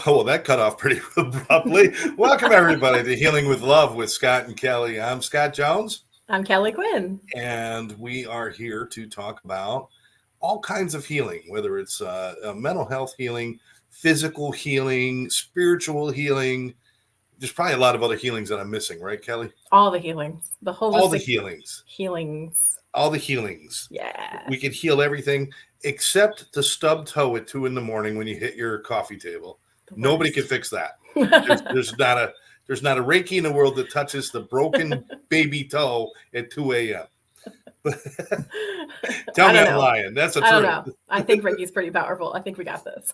well, that cut off pretty abruptly. Welcome, everybody, to Healing with Love with Scott and Kelli. I'm Scott Jones. I'm Kelly Quinn. And we are here to talk about all kinds of healing, whether it's mental health healing, physical healing, spiritual healing. There's probably a lot of other healings that I'm missing, right, Kelly? All the healings. The holistic all the healings. Healings. All the healings. Yeah. We can heal everything except the stub toe at 2 a.m. when you hit your coffee table. Nobody can fix that. There's not a Reiki in the world that touches the broken baby toe at 2 a.m. Tell me I'm lying. That's the truth. I don't know. I think Reiki's pretty powerful. I think we got this.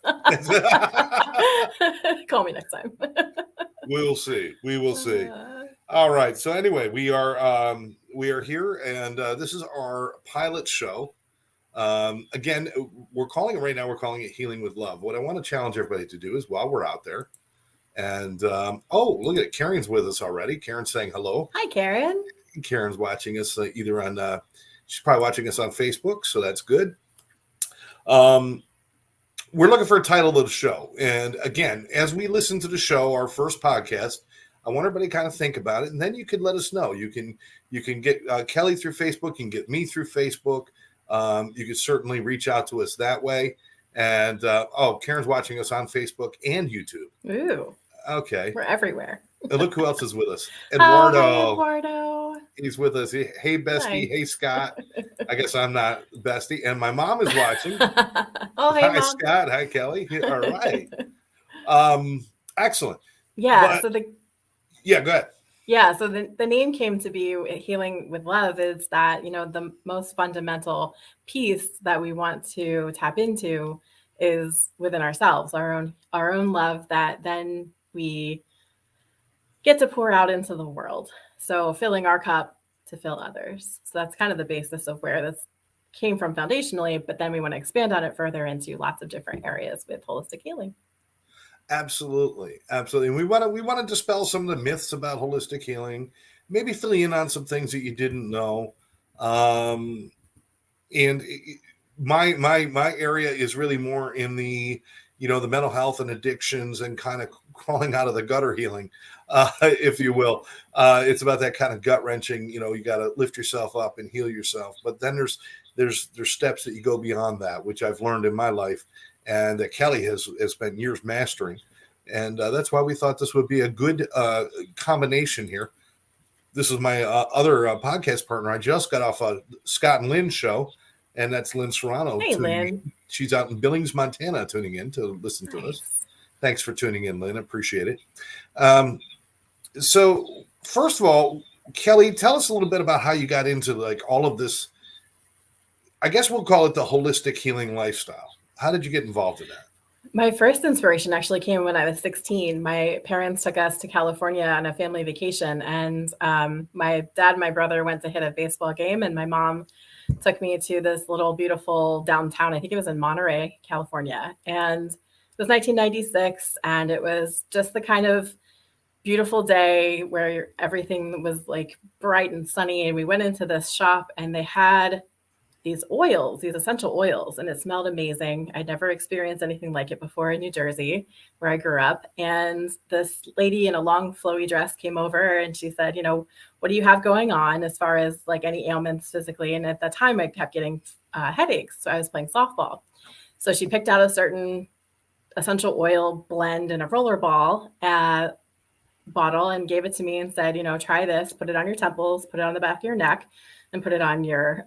Call me next time. We'll see. We will see. All right. So anyway, we are here, and this is our pilot show. Again, we're calling it Healing with Love. What I want to challenge everybody to do is, while we're out there, and look at it, Karen's with us already. Karen's saying hello. Hi, Karen. Karen's watching us either on she's probably watching us on Facebook, so that's good. We're looking for a title of the show, and again, as we listen to the show, our first podcast, I want everybody to kind of think about it, and then you can let us know. You can get Kelly through Facebook, you can get me through Facebook. You can certainly reach out to us that way. And Karen's watching us on Facebook and YouTube. Ooh. Okay. We're everywhere. And look who else is with us. Eduardo. Hi, Eduardo. He's with us. Hey, Bestie. Hi. Hey, Scott. I guess I'm not Bestie. And my mom is watching. Hey, Hi, Mom. Scott. Hi, Kelly. All right. Excellent. Yeah. Go ahead. Yeah, so the name came to be Healing with Love is that, the most fundamental piece that we want to tap into is within ourselves, our own love that then we get to pour out into the world. So filling our cup to fill others. So that's kind of the basis of where this came from foundationally, but then we want to expand on it further into lots of different areas with holistic healing. Absolutely. And we want to dispel some of the myths about holistic healing, maybe fill you in on some things that you didn't know. And my area is really more in the the mental health and addictions and kind of crawling out of the gutter healing, if you will. It's about that kind of gut wrenching. You got to lift yourself up and heal yourself. But then there's steps that you go beyond that, which I've learned in my life. And that Kelly has spent years mastering. And that's why we thought this would be a good combination here. This is my other podcast partner. I just got off a Scott and Lynn's show, and that's Lynn Serrano. Hey, Lynn. She's out in Billings, Montana, tuning in to listen to us. Thanks for tuning in, Lynn. I appreciate it. So first of all, Kelly, tell us a little bit about how you got into all of this. I guess we'll call it the holistic healing lifestyle. How did you get involved in that? My first inspiration actually came when I was 16. My parents took us to California on a family vacation, and my dad and my brother went to hit a baseball game, and my mom took me to this little beautiful downtown. I think it was in Monterey, California. And it was 1996, and it was just the kind of beautiful day where everything was bright and sunny. And we went into this shop, and they had these essential oils, and it smelled amazing. I'd never experienced anything like it before in New Jersey, where I grew up. And this lady in a long flowy dress came over, and she said, what do you have going on as far as any ailments physically? And at that time I kept getting headaches. So I was playing softball. So she picked out a certain essential oil blend in a roller ball bottle and gave it to me and said, try this, put it on your temples, put it on the back of your neck, and put it on your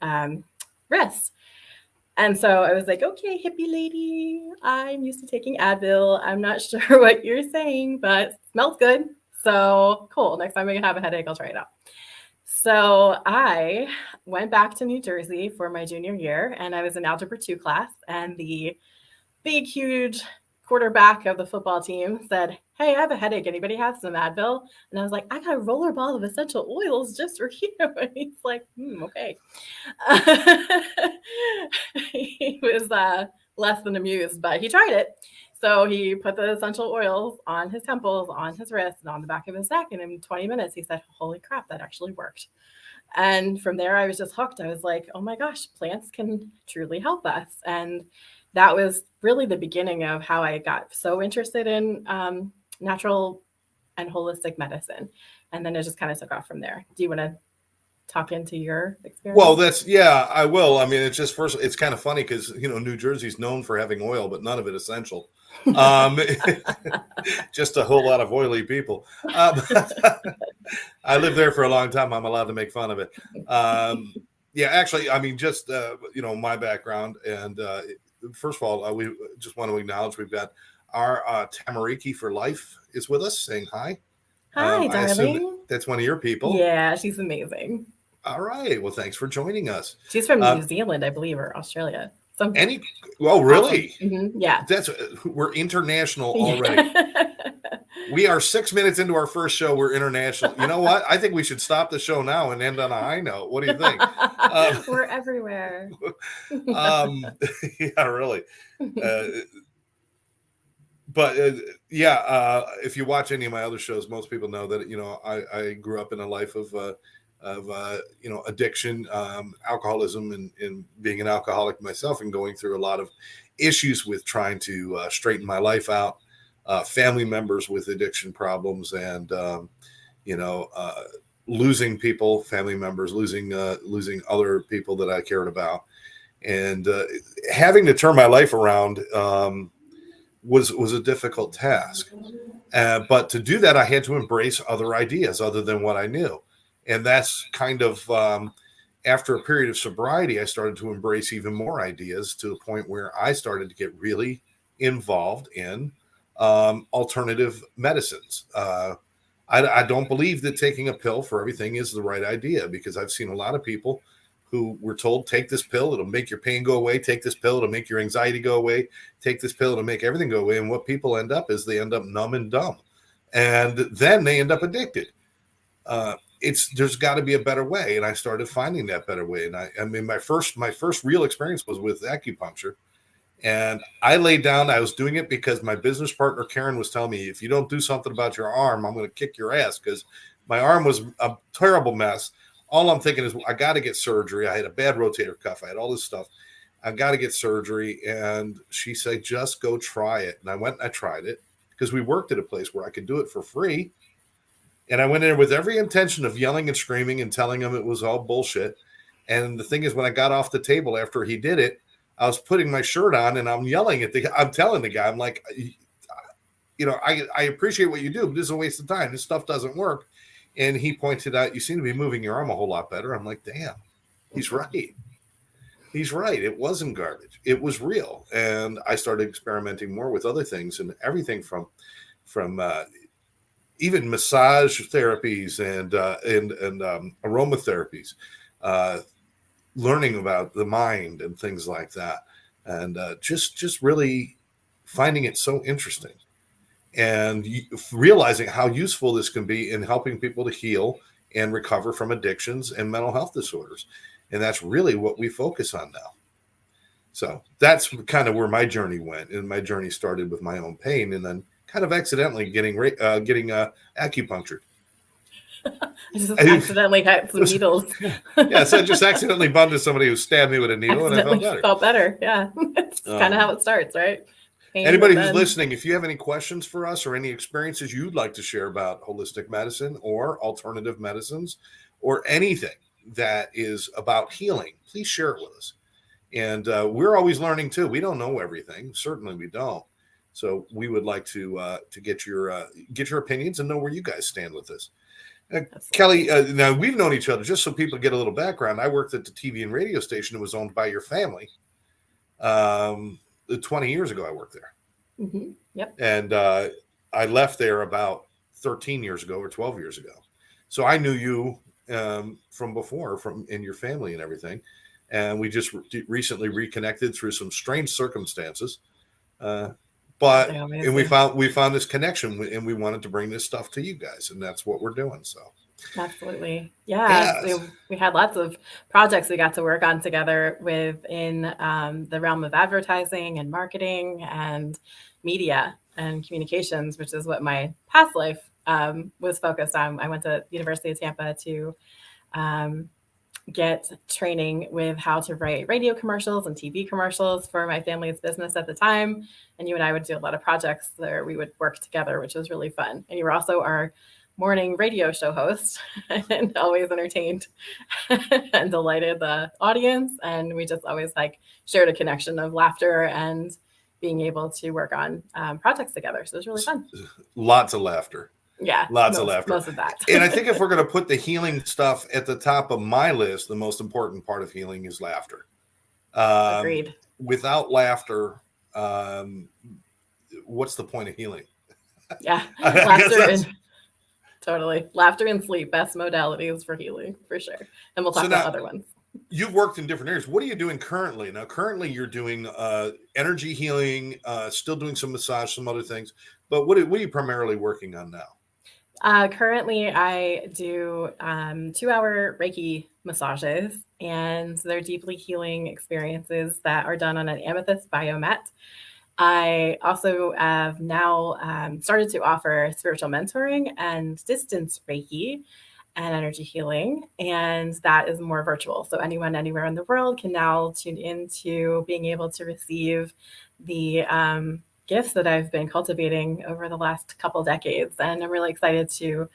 wrist. And so I was like, okay, hippie lady, I'm used to taking Advil. I'm not sure what you're saying, but it smells good. So cool. Next time I have a headache, I'll try it out. So I went back to New Jersey for my junior year, and I was in Algebra 2 class, and the big, huge quarterback of the football team said, hey, I have a headache. Anybody have some Advil? And I was like, I got a roller ball of essential oils just for you. And he's like, okay. He was less than amused, but he tried it. So he put the essential oils on his temples, on his wrist, and on the back of his neck. And in 20 minutes, he said, holy crap, that actually worked. And from there, I was just hooked. I was like, oh my gosh, plants can truly help us. And that was really the beginning of how I got so interested in natural and holistic medicine. And then it just kind of took off from there. Do you want to talk into your Well, experience? I will. I mean, it's just first, it's kind of funny because, New Jersey's known for having oil, but none of it essential. Um, just a whole lot of oily people. I lived there for a long time. I'm allowed to make fun of it. Yeah, actually, I mean, just, my background. And first of all, we just want to acknowledge we've got our Tamariki for Life is with us saying hi. Hi, I assume darling. that's one of your people. Yeah, she's amazing. All right. Well, thanks for joining us. She's from Uh, New Zealand, I believe, or Australia. Some any, well, awesome. really? Yeah. That's we're international already. Yeah. We are 6 minutes into our first show. We're international. You know what? I think we should stop the show now and end on a high note. What do you think? We're everywhere. Yeah, really. But if you watch any of my other shows, most people know that I grew up in a life of addiction, alcoholism, and being an alcoholic myself, and going through a lot of issues with trying to straighten my life out. Family members with addiction problems, and losing people, family members, losing other people that I cared about, and having to turn my life around. Was a difficult task. But to do that, I had to embrace other ideas other than what I knew. And that's kind of after a period of sobriety, I started to embrace even more ideas to the point where I started to get really involved in alternative medicines. I don't believe that taking a pill for everything is the right idea, because I've seen a lot of people who were told, take this pill, it'll make your pain go away. Take this pill, it'll make your anxiety go away. Take this pill, it'll make everything go away. And what people end up is they end up numb and dumb. And then they end up addicted. There's got to be a better way. And I started finding that better way. And I mean, my first real experience was with acupuncture. And I laid down, I was doing it because my business partner, Karen, was telling me, if you don't do something about your arm, I'm going to kick your ass, because my arm was a terrible mess. All I'm thinking is, I got to get surgery. I had a bad rotator cuff. I had all this stuff. I got to get surgery. And she said, just go try it. And I went and I tried it, because we worked at a place where I could do it for free. And I went in there with every intention of yelling and screaming and telling him it was all bullshit. And the thing is, when I got off the table after he did it, I was putting my shirt on and I'm yelling at I'm telling the guy, I'm like, I appreciate what you do, but this is a waste of time. This stuff doesn't work. And he pointed out, you seem to be moving your arm a whole lot better. I'm like, damn, he's right. He's right. It wasn't garbage. It was real. And I started experimenting more with other things, and everything from even massage therapies and aromatherapies, learning about the mind and things like that. And just really finding it so interesting, and realizing how useful this can be in helping people to heal and recover from addictions and mental health disorders. And that's really what we focus on now. So that's kind of where my journey went. And my journey started with my own pain, and then kind of accidentally getting acupunctured. I just accidentally had some needles. Yeah, so I just accidentally bumped into somebody who stabbed me with a needle, and I felt better. Yeah, it's kind of how it starts, right? Anybody who's listening, if you have any questions for us or any experiences you'd like to share about holistic medicine or alternative medicines or anything that is about healing, please share it with us. And we're always learning too. We don't know everything. Certainly we don't. So we would like to get your opinions and know where you guys stand with this. Kelly, now we've known each other, just so people get a little background. I worked at the TV and radio station that was owned by your family. 20 years ago, I worked there. Mm-hmm. Yep. And I left there about 13 years ago or 12 years ago. So I knew you from before, from in your family and everything. And we just recently reconnected through some strange circumstances. And we found this connection, and we wanted to bring this stuff to you guys, and that's what we're doing. So absolutely. Yeah. Yes. We had lots of projects we got to work on together within the realm of advertising and marketing and media and communications, which is what my past life was focused on. I went to University of Tampa to get training with how to write radio commercials and TV commercials for my family's business at the time. And you and I would do a lot of projects where we would work together, which was really fun. And you were also our morning radio show host and always entertained and delighted the audience. And we just always like shared a connection of laughter and being able to work on projects together. So it was really fun. Lots of laughter. Yeah. Lots of laughter. Most of that. And I think if we're going to put the healing stuff at the top of my list, the most important part of healing is laughter. Agreed. Without laughter, what's the point of healing? Yeah. Laughter and totally. Laughter and sleep, best modalities for healing, for sure. And we'll talk about other ones. You've worked in different areas. What are you doing currently? Now, currently you're doing energy healing, still doing some massage, some other things. But what are you primarily working on now? Currently, I do 2-hour Reiki massages, and they're deeply healing experiences that are done on an amethyst biomet. I also have now started to offer spiritual mentoring and distance Reiki and energy healing, and that is more virtual. So anyone anywhere in the world can now tune into being able to receive the gifts that I've been cultivating over the last couple decades. And I'm really excited to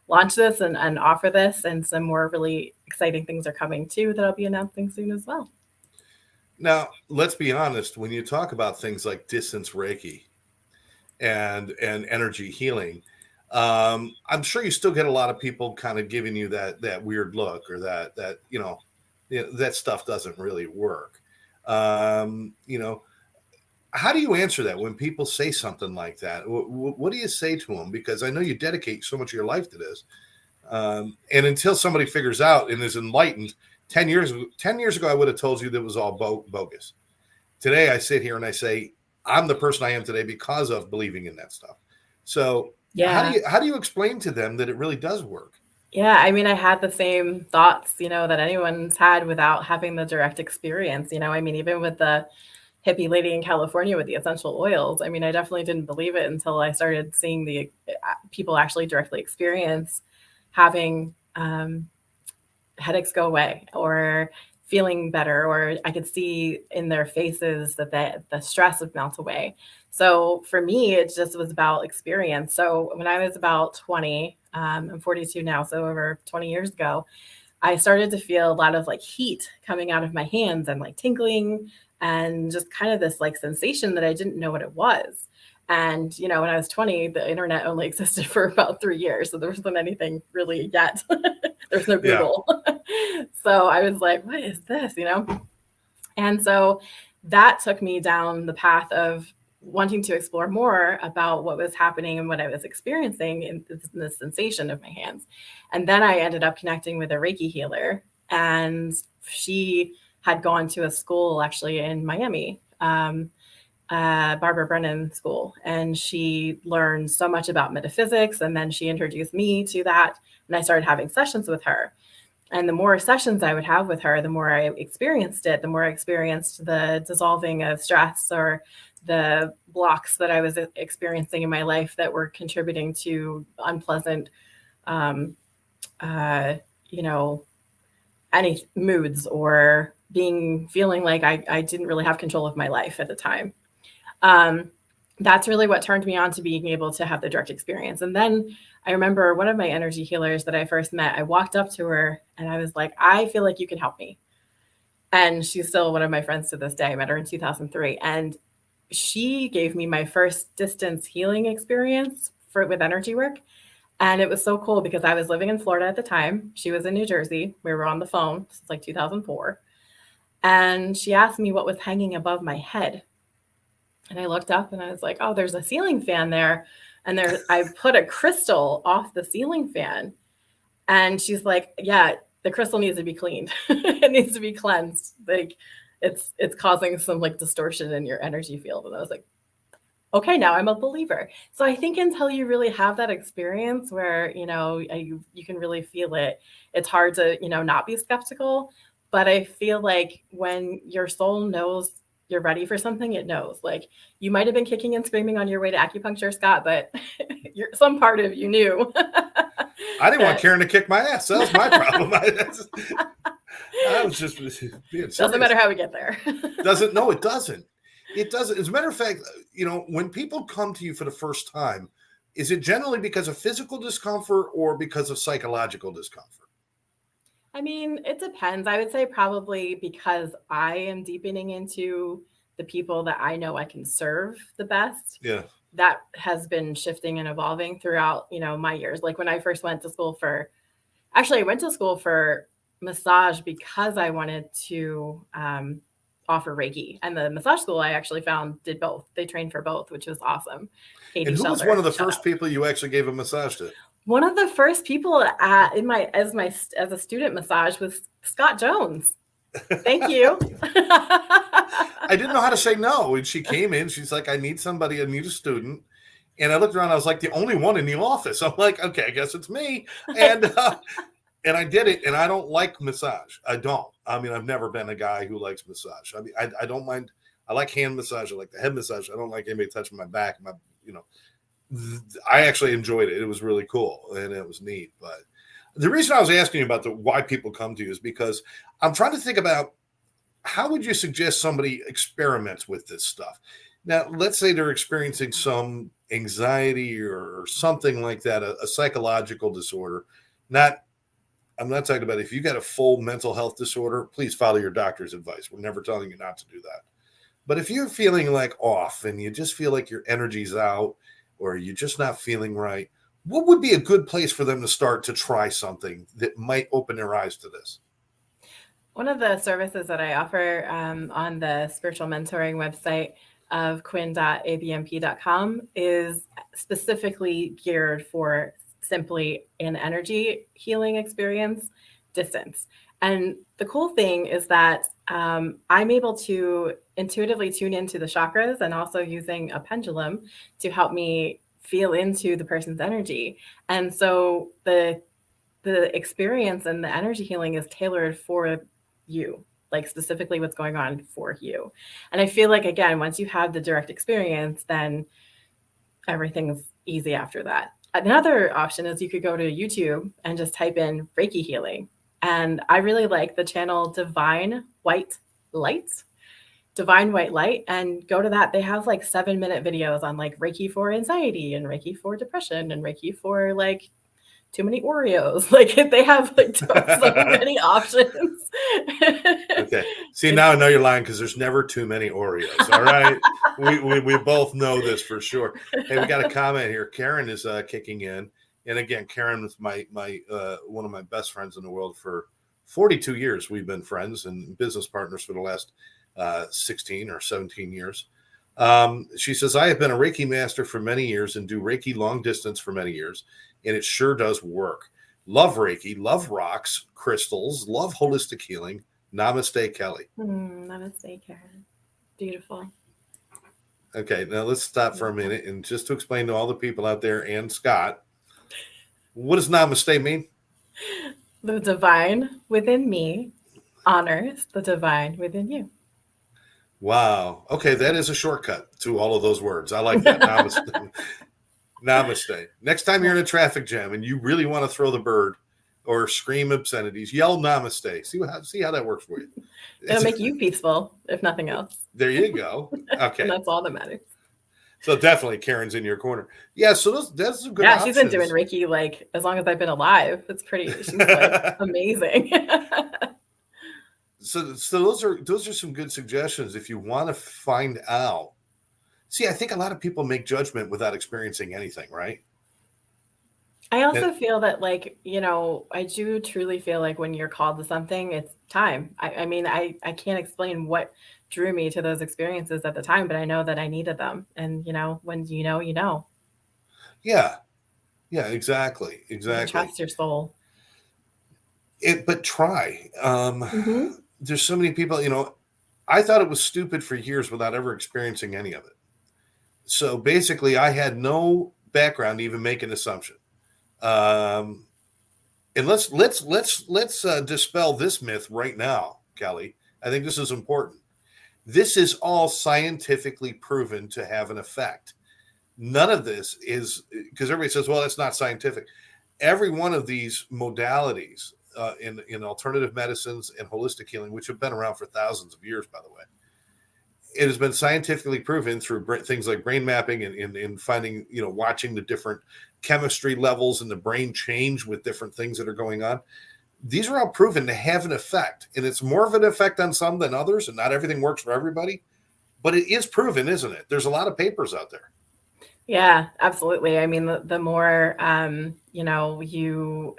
launch this and offer this, and some more really exciting things are coming too that I'll be announcing soon as well. Now, let's be honest, when you talk about things like distance Reiki and energy healing, I'm sure you still get a lot of people kind of giving you that weird look, or that that stuff doesn't really work. How do you answer that when people say something like that? What do you say to them? Because I know you dedicate so much of your life to this. And until somebody figures out and is enlightened, 10 years ago, I would have told you that it was all bogus. Today, I sit here and I say, I'm the person I am today because of believing in that stuff. So yeah, how do you explain to them that it really does work? Yeah, I mean, I had the same thoughts, that anyone's had without having the direct experience. I mean, even with the hippie lady in California with the essential oils, I mean, I definitely didn't believe it until I started seeing the people actually directly experience having headaches go away, or feeling better, or I could see in their faces that the stress would melt away. So for me, it just was about experience. So when I was about 20, I'm 42 now, so over 20 years ago, I started to feel a lot of like heat coming out of my hands and like tingling, and just kind of this like sensation that I didn't know what it was. And, when I was 20, the internet only existed for about 3 years. So there wasn't anything really yet. There's no Google. Yeah. So I was like, what is this, And so that took me down the path of wanting to explore more about what was happening and what I was experiencing in the sensation of my hands. And then I ended up connecting with a Reiki healer, and she had gone to a school actually in Miami, Barbara Brennan School, and she learned so much about metaphysics. And then she introduced me to that, and I started having sessions with her. And the more sessions I would have with her, the more I experienced it, the more I experienced the dissolving of stress, or the blocks that I was experiencing in my life that were contributing to unpleasant, any moods, or feeling like I didn't really have control of my life at the time. That's really what turned me on to being able to have the direct experience. And then I remember one of my energy healers that I first met, I walked up to her and I was like, I feel like you can help me. And she's still one of my friends to this day. I met her in 2003. And she gave me my first distance healing experience with energy work. And it was so cool because I was living in Florida at the time. She was in New Jersey. We were on the phone. This was like 2004. And she asked me what was hanging above my head. And I looked up and I was like, oh, there's a ceiling fan there. And I put a crystal off the ceiling fan. And she's like, yeah, the crystal needs to be cleaned. It needs to be cleansed. Like it's causing some like distortion in your energy field. And I was like, okay, now I'm a believer. So I think until you really have that experience where, you can really feel it, it's hard to, not be skeptical. But I feel like when your soul knows you're ready for something, it knows. Like you might have been kicking and screaming on your way to acupuncture, Scott, but some part of you knew. I didn't want Karen to kick my ass. That was my problem. I was just being Doesn't serious. matter how we get there. Doesn't? No, it doesn't. It doesn't. As a matter of fact, when people come to you for the first time, is it generally because of physical discomfort or because of psychological discomfort? I mean, it depends. I would say probably because I am deepening into the people that I know I can serve the best. Yeah. That has been shifting and evolving throughout, my years. Like when I first went to school for, actually, I went to school for massage because I wanted to offer Reiki. And the massage school I actually found did both. They trained for both, which was awesome. And Katie who was one Shelter, of the shout first out. people you actually gave a massage to? One of the first people as a student massage was Scott Jones. Thank you. I didn't know how to say no. And she came in. She's like, I need somebody. I need a student. And I looked around. I was like the only one in the office. I'm like, okay, I guess it's me. And I did it. And I don't like massage. I don't. I mean, I've never been a guy who likes massage. I mean, I don't mind. I like hand massage. I like the head massage. I don't like anybody touching my back. I actually enjoyed it. It was really cool and it was neat. But the reason I was asking you about why people come to you is because I'm trying to think about how would you suggest somebody experiments with this stuff? Now, let's say they're experiencing some anxiety or something like that, a psychological disorder. I'm not talking about if you got a full mental health disorder, please follow your doctor's advice. We're never telling you not to do that. But if you're feeling like off and you just feel like your energy's out or you're just not feeling right, what would be a good place for them to start to try something that might open their eyes to this? One of the services that I offer on the spiritual mentoring website of quinn.abmp.com is specifically geared for simply an energy healing experience distance. And the cool thing is that I'm able to intuitively tune into the chakras and also using a pendulum to help me feel into the person's energy. And so the experience and the energy healing is tailored for you, like specifically what's going on for you. And I feel like, again, once you have the direct experience, then everything's easy after that. Another option is you could go to YouTube and just type in Reiki healing. And I really like the channel Divine White Light, and go to that. They have like 7-minute videos on like Reiki for anxiety and Reiki for depression and Reiki for like too many Oreos. Like they have like so many options. Okay. See, now I know you're lying because there's never too many Oreos. All right. We both know this for sure. Hey, we got a comment here. Karen is kicking in. And again, Karen was my one of my best friends in the world for 42 years. We've been friends and business partners for the last 16 or 17 years. She says, I have been a Reiki master for many years and do Reiki long distance for many years. And it sure does work. Love Reiki, love rocks, crystals, love holistic healing. Namaste, Kelli. Namaste, Karen. Beautiful. Okay, now let's stop for a minute and just to explain to all the people out there and Scott, what does namaste mean? The divine within me honors the divine within you. Wow. Okay, that is a shortcut to all of those words. I like that. Namaste. Namaste. Next time you're in a traffic jam and you really want to throw the bird or scream obscenities, yell namaste. See how that works for you. It'll make you peaceful, if nothing else. There you go. Okay. And that's all that matters. So definitely Karen's in your corner. Yeah, so that's some good options. She's been doing Reiki like as long as I've been alive. It's pretty, she's like amazing. So those are some good suggestions if you want to find out. See, I think a lot of people make judgment without experiencing anything, right? I also feel that, like, I do truly feel like when you're called to something, it's time. I mean, I can't explain what drew me to those experiences at the time, but I know that I needed them. And, when you know, you know. Yeah. Yeah, exactly. You can trust your soul. But try. Mm-hmm. There's so many people, I thought it was stupid for years without ever experiencing any of it. So basically, I had no background to even make an assumption. And let's dispel this myth right now, Kelli. I think this is important. This is all scientifically proven to have an effect. None of this is because everybody says, well, it's not scientific. Every one of these modalities in alternative medicines and holistic healing, which have been around for thousands of years, by the way. It has been scientifically proven through things like brain mapping and finding, watching the different chemistry levels in the brain change with different things that are going on. These are all proven to have an effect, and it's more of an effect on some than others, and not everything works for everybody, but it is proven, isn't it? There's a lot of papers out there. Yeah, absolutely. I mean, the more, you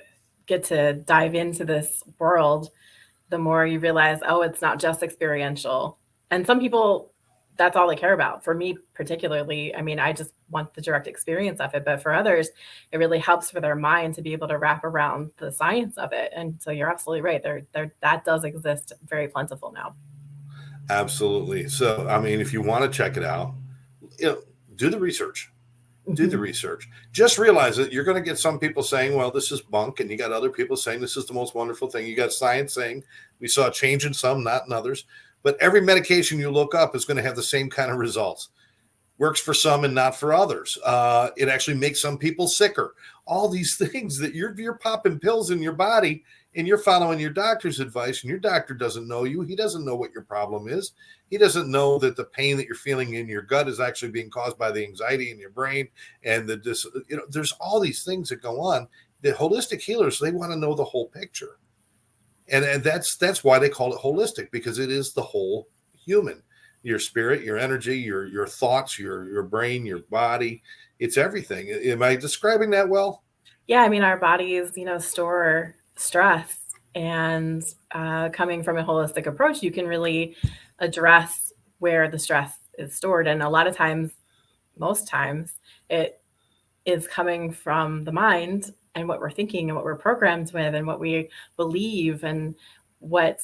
get to dive into this world, the more you realize, oh, it's not just experiential. And some people, that's all they care about. For me, particularly, I mean, I just want the direct experience of it. But for others, it really helps for their mind to be able to wrap around the science of it. And so you're absolutely right. That does exist very plentiful now. Absolutely. So, I mean, if you want to check it out, do the research. Do the research. Just realize that you're going to get some people saying, well, this is bunk. And you got other people saying this is the most wonderful thing. You got science saying we saw a change in some, not in others. But every medication you look up is going to have the same kind of results. Works for some and not for others. It actually makes some people sicker. All these things that you're popping pills in your body and you're following your doctor's advice, and your doctor doesn't know you. He doesn't know what your problem is. He doesn't know that the pain that you're feeling in your gut is actually being caused by the anxiety in your brain. And there's all these things that go on. The holistic healers, they want to know the whole picture. And that's why they call it holistic, because it is the whole human. Your spirit, your energy, your thoughts, your brain, your body. It's everything. Am I describing that well? Yeah, I mean, our bodies, store stress, and coming from a holistic approach, you can really address where the stress is stored. And a lot of times, most times, it is coming from the mind and what we're thinking and what we're programmed with and what we believe and what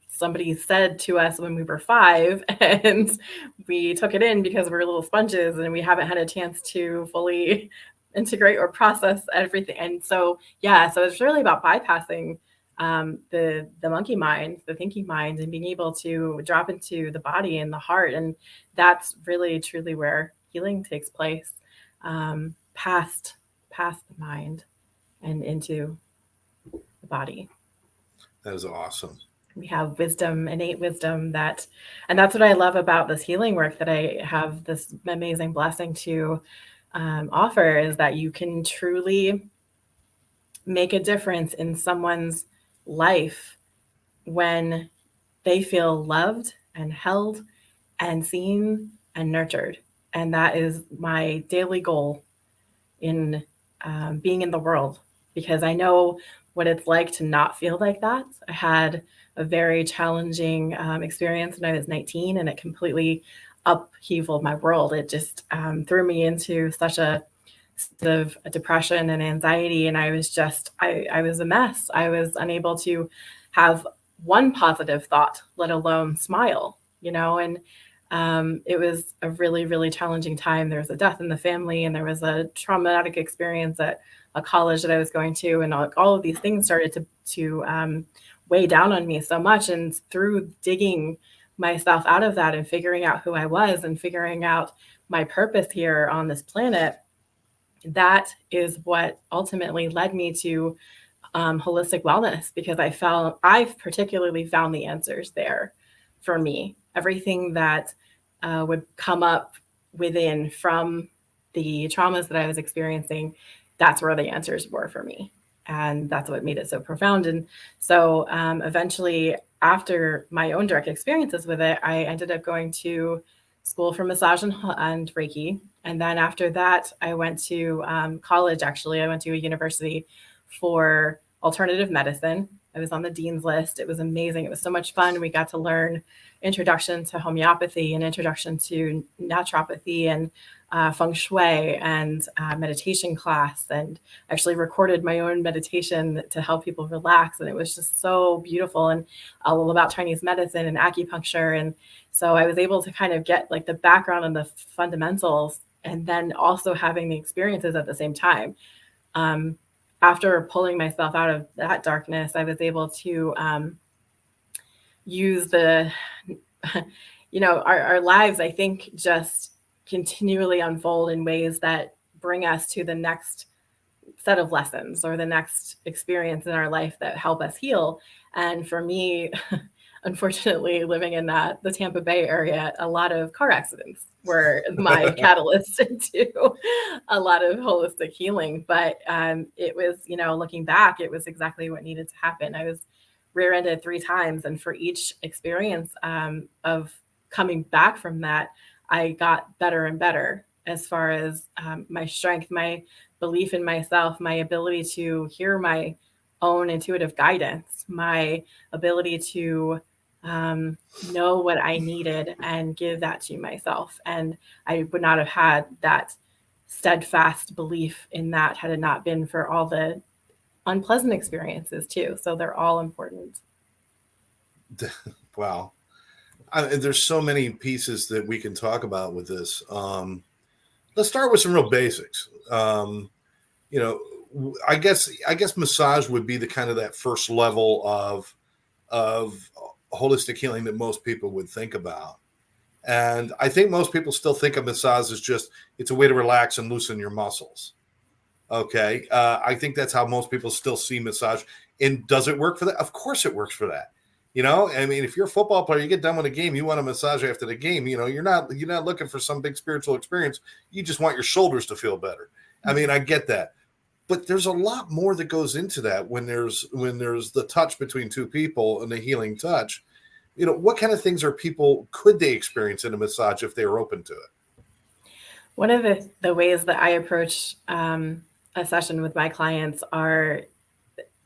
somebody said to us when we were 5, and we took it in because we're little sponges and we haven't had a chance to fully integrate or process everything. And so, yeah, so it's really about bypassing the monkey mind, the thinking mind, and being able to drop into the body and the heart. And that's really truly where healing takes place, past the mind and into the body. That is awesome. We have wisdom, innate wisdom, and that's what I love about this healing work that I have this amazing blessing to offer, is that you can truly make a difference in someone's life when they feel loved and held and seen and nurtured. And that is my daily goal in being in the world, because I know what it's like to not feel like that. I had a very challenging experience when I was 19, and it completely upheavaled my world. It just threw me into such a state of depression and anxiety, and I was a mess. I was unable to have one positive thought, let alone smile, and it was a really, really challenging time. There was a death in the family, and there was a traumatic experience at a college that I was going to, and all of these things started to weigh down on me so much. And through digging myself out of that and figuring out who I was and figuring out my purpose here on this planet, that is what ultimately led me to holistic wellness, because I've particularly found the answers there for me. Everything that would come up within from the traumas that I was experiencing, that's where the answers were for me. And that's what made it so profound. And so eventually, after my own direct experiences with it, I ended up going to school for massage and Reiki. And then after that, I went to college. Actually, I went to a university for alternative medicine. I was on the dean's list. It was amazing. It was so much fun. We got to learn introduction to homeopathy and introduction to naturopathy and feng shui and meditation class, and actually recorded my own meditation to help people relax. And it was just so beautiful, and all about Chinese medicine and acupuncture. And so I was able to kind of get like the background and the fundamentals, and then also having the experiences at the same time. After pulling myself out of that darkness, I was able to use our lives, I think, just continually unfold in ways that bring us to the next set of lessons or the next experience in our life that help us heal. And for me, unfortunately, living in the Tampa Bay area, a lot of car accidents were my catalyst into a lot of holistic healing. But it was, looking back, it was exactly what needed to happen. I was rear-ended 3 times. And for each experience of coming back from that, I got better and better as far as my strength, my belief in myself, my ability to hear my own intuitive guidance, my ability to know what I needed and give that to myself. And I would not have had that steadfast belief in that had it not been for all the unpleasant experiences too. So they're all important. Wow. There's so many pieces that we can talk about with this. Let's start with some real basics. I guess massage would be the kind of that first level of holistic healing that most people would think about. And I think most people still think of massage as just, it's a way to relax and loosen your muscles. Okay. I think that's how most people still see massage. And does it work for that? Of course it works for that. I mean, if you're a football player, you get done with a game, you want a massage after the game, you're not looking for some big spiritual experience. You just want your shoulders to feel better. I mean, I get that. But there's a lot more that goes into that when there's the touch between two people and the healing touch. What kind of things could they experience in a massage if they were open to it? One of the ways that I approach a session with my clients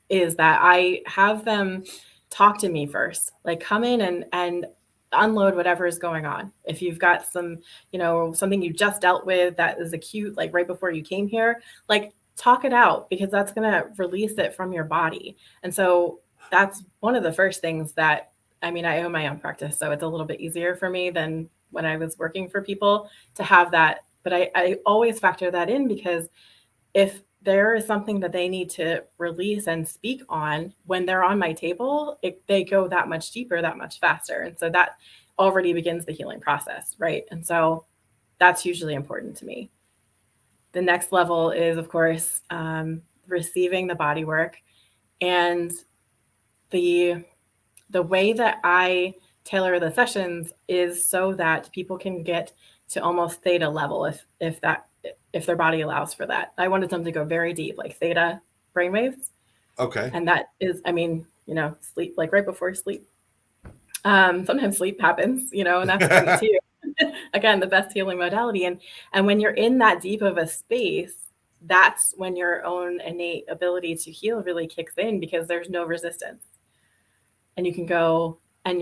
is that I have them talk to me first, like come in and unload whatever is going on. If you've got some, something you just dealt with that is acute, like right before you came here, like talk it out, because that's going to release it from your body. And so that's one of the first things that, I own my own practice, so it's a little bit easier for me than when I was working for people to have that. But I always factor that in, because if there is something that they need to release and speak on when they're on my table, they go that much deeper, that much faster. And so that already begins the healing process, right? And so that's hugely important to me. The next level is, of course, receiving the body work. And the way that I tailor the sessions is so that people can get to almost theta level if their body allows for that. I wanted them to go very deep, like theta brainwaves. Okay. And that is, sleep, like right before sleep. Sometimes sleep happens, and that's great too. Again, the best healing modality. And when you're in that deep of a space, that's when your own innate ability to heal really kicks in, because there's no resistance. And you can go and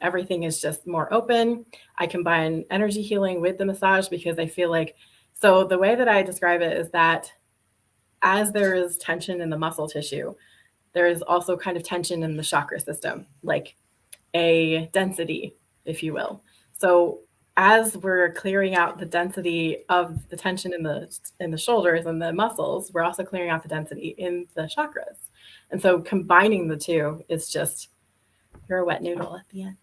everything is just more open. I combine energy healing with the massage, because I feel like, so the way that I describe it is that as there is tension in the muscle tissue, there is also kind of tension in the chakra system, like a density, if you will. So as we're clearing out the density of the tension in the shoulders and the muscles, we're also clearing out the density in the chakras. And so combining the two is just, you're a wet noodle at the end.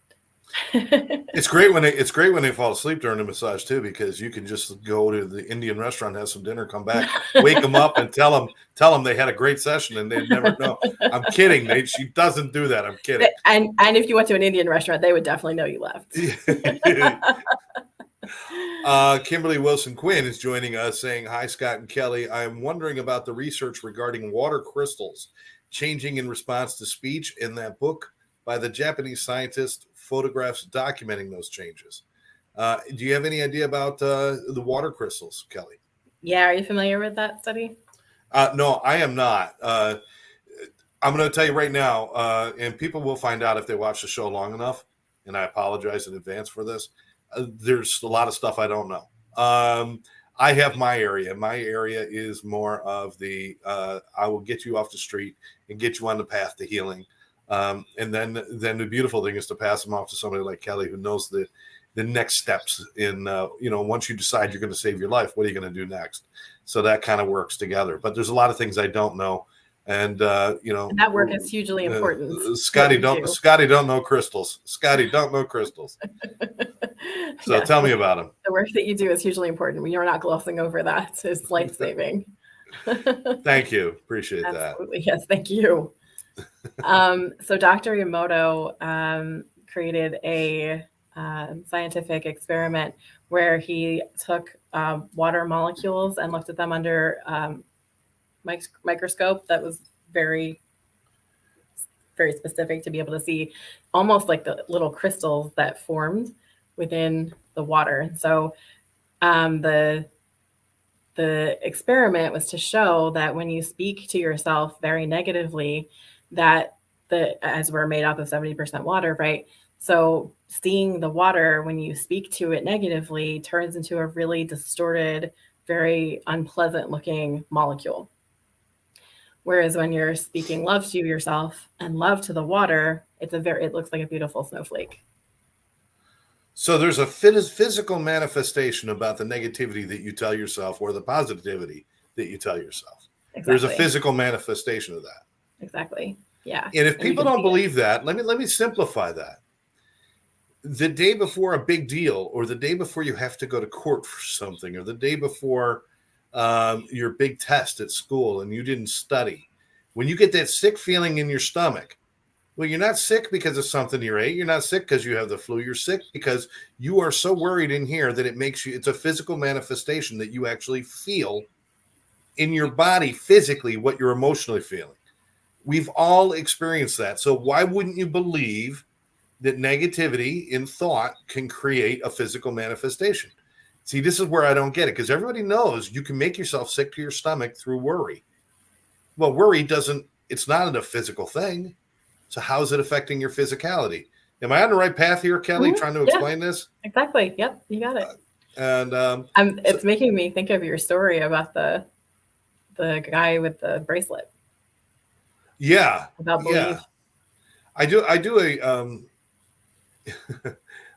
It's great when they fall asleep during the massage too, because you can just go to the Indian restaurant, have some dinner, come back, wake them up, and tell them they had a great session, and they'd never know. I'm kidding. She doesn't do that. I'm kidding. And if you went to an Indian restaurant, they would definitely know you left. Kimberly Wilson Quinn is joining us, saying, "Hi, Scott and Kelly. I'm wondering about the research regarding water crystals changing in response to speech in that book by the Japanese scientist, photographs documenting those changes. Do you have any idea about the water crystals, Kelly?" Yeah, are you familiar with that study? No, I am not. I'm going to tell you right now, and people will find out if they watch the show long enough, and I apologize in advance for this. There's a lot of stuff I don't know. I have my area. My area is more of I will get you off the street and get you on the path to healing. And then the beautiful thing is to pass them off to somebody like Kelly, who knows the next steps in, once you decide you're going to save your life, what are you going to do next? So that kind of works together. But there's a lot of things I don't know. And, and that work is hugely important. Scotty don't know crystals. Scotty don't know crystals. So tell me about them. The work that you do is hugely important. You're not glossing over that. It's life-saving. Thank you. Appreciate that. Absolutely. Yes. Thank you. So Dr. Emoto created a scientific experiment where he took water molecules and looked at them under microscope that was very, very specific to be able to see almost like the little crystals that formed within the water. And so the experiment was to show that when you speak to yourself very negatively, that as we're made up of 70% water, right? So seeing the water when you speak to it negatively turns into a really distorted, very unpleasant looking molecule. Whereas when you're speaking love to yourself and love to the water, it looks like a beautiful snowflake. So there's a physical manifestation about the negativity that you tell yourself or the positivity that you tell yourself. Exactly. There's a physical manifestation of that. Exactly. Yeah. And if people don't believe that, let me simplify that. The day before a big deal, or the day before you have to go to court for something, or the day before your big test at school and you didn't study, when you get that sick feeling in your stomach, well, you're not sick because of something you ate. You're not sick because you have the flu. You're sick because you are so worried in here that it's a physical manifestation that you actually feel in your body physically what you're emotionally feeling. We've all experienced that. So why wouldn't you believe that negativity in thought can create a physical manifestation? See, this is where I don't get it, because everybody knows you can make yourself sick to your stomach through worry. Well, worry it's not a physical thing. So how is it affecting your physicality? Am I on the right path here, Kelli, trying to explain this? Exactly. Yep. You got it. It's making me think of your story about the guy with the bracelet. Yeah. About belief. Yeah. I do a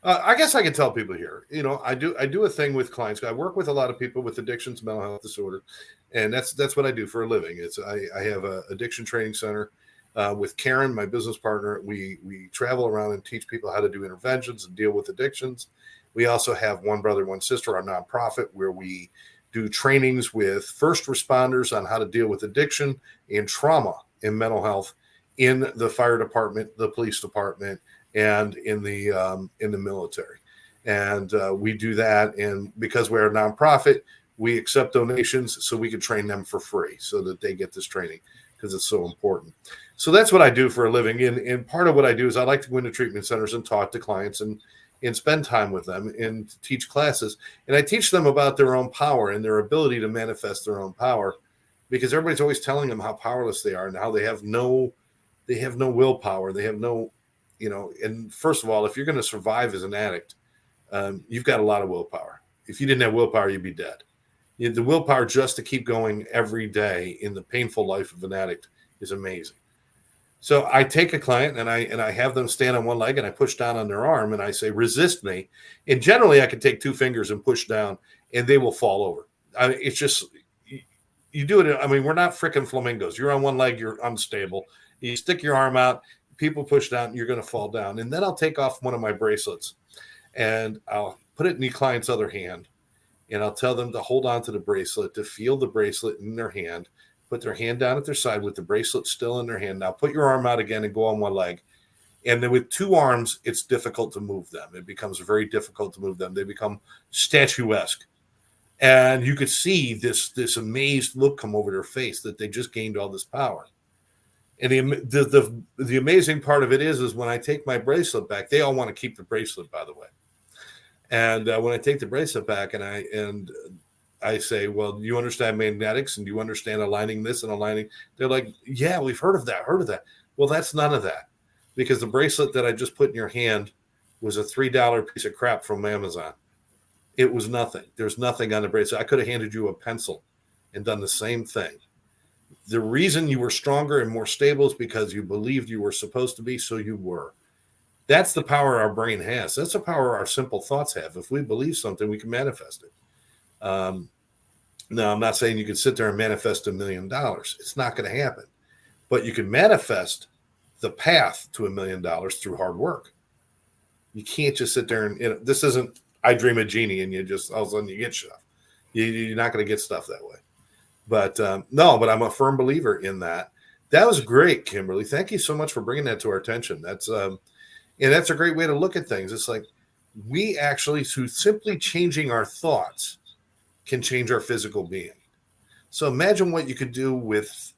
I guess I can tell people here, I do a thing with clients. I work with a lot of people with addictions, mental health disorder, and that's what I do for a living. I have an addiction training center. With Karen, my business partner, we travel around and teach people how to do interventions and deal with addictions. We also have One Brother, One Sister, our nonprofit, where we do trainings with first responders on how to deal with addiction and trauma in mental health in the fire department, the police department, and in the military. And we do that. And because we're a nonprofit, we accept donations so we can train them for free so that they get this training, because it's so important. So that's what I do for a living. And part of what I do is I like to go into treatment centers and talk to clients and spend time with them and teach classes. And I teach them about their own power and their ability to manifest their own power, because everybody's always telling them how powerless they are and how they have no willpower. They have no, and first of all, if you're going to survive as an addict, you've got a lot of willpower. If you didn't have willpower, you'd be dead. The willpower just to keep going every day in the painful life of an addict is amazing. So I take a client and I have them stand on one leg and I push down on their arm and I say, resist me. And generally I can take two fingers and push down and they will fall over. It's just, you do it. I mean, we're not freaking flamingos. You're on one leg, you're unstable. You stick your arm out, people push down, you're going to fall down. And then I'll take off one of my bracelets and I'll put it in the client's other hand. And I'll tell them to hold on to the bracelet, to feel the bracelet in their hand, put their hand down at their side with the bracelet still in their hand. Now put your arm out again and go on one leg. And then with two arms, it's difficult to move them. It becomes very difficult to move them. They become statuesque. And you could see this amazed look come over their face that they just gained all this power. And the amazing part of it is when I take my bracelet back, they all want to keep the bracelet, by the way. And when I take the bracelet back and I say, well, do you understand magnetics and do you understand aligning this and aligning? They're like, yeah, we've heard of that. Well, that's none of that, because the bracelet that I just put in your hand was a $3 piece of crap from Amazon. It was nothing. There's nothing on the bracelet. I could have handed you a pencil and done the same thing. The reason you were stronger and more stable is because you believed you were supposed to be, so you were. That's the power our brain has. That's the power our simple thoughts have. If we believe something, we can manifest it. Now, I'm not saying you can sit there and manifest $1 million. It's not going to happen. But you can manifest the path to $1 million through hard work. You can't just sit there and, this isn't I dream a genie and you just all of a sudden you get stuff. You're not going to get stuff that way. But no, but I'm a firm believer in that. That was great, Kimberly. Thank you so much for bringing that to our attention. And that's a great way to look at things. It's like we actually, through simply changing our thoughts, can change our physical being. So imagine what you could do with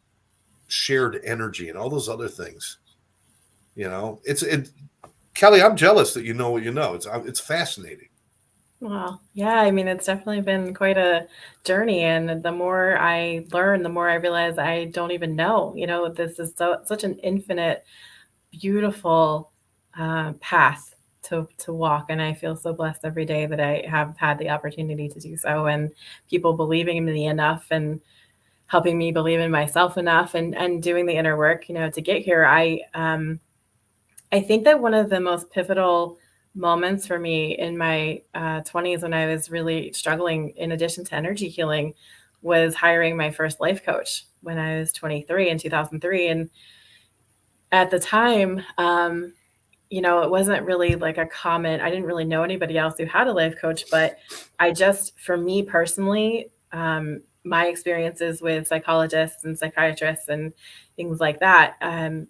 shared energy and all those other things. Kelly, I'm jealous that you know what you know. It's fascinating. Well, yeah, I mean, it's definitely been quite a journey, and the more I learn, the more I realize I don't even know. This is such an infinite, beautiful path to walk, and I feel so blessed every day that I have had the opportunity to do so, and people believing in me enough and helping me believe in myself enough, and doing the inner work, to get here. I think that one of the most pivotal moments for me in my 20s, when I was really struggling, in addition to energy healing, was hiring my first life coach when I was 23 in 2003. And at the time, it wasn't really like a common, I didn't really know anybody else who had a life coach, but for me personally, my experiences with psychologists and psychiatrists and things like that, and